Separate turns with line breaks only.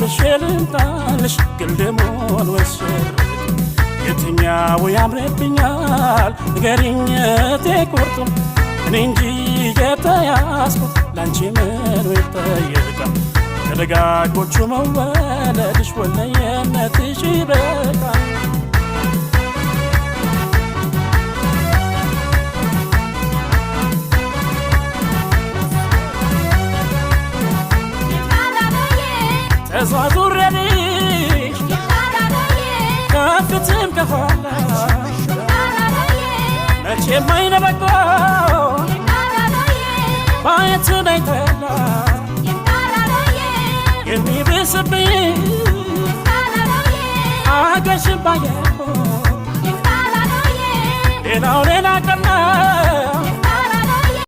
ደርሼልምጣልሽ ግልደሞን ወሰር የትኛው ያምርብኛል ንገሪኝ ተቆርጦ እኔ እንጂ የተያዝኩት ላንቺ ምን ይጠየቃል ከደጋጎቹ መወለድሽ ወለየነትሽ ይበቃል ተዛዙረልሽ ከፍትም ከኋላ መቼም አይነበቆ ባየትን አይተላ የሚብስብኝ አገሽን ባየ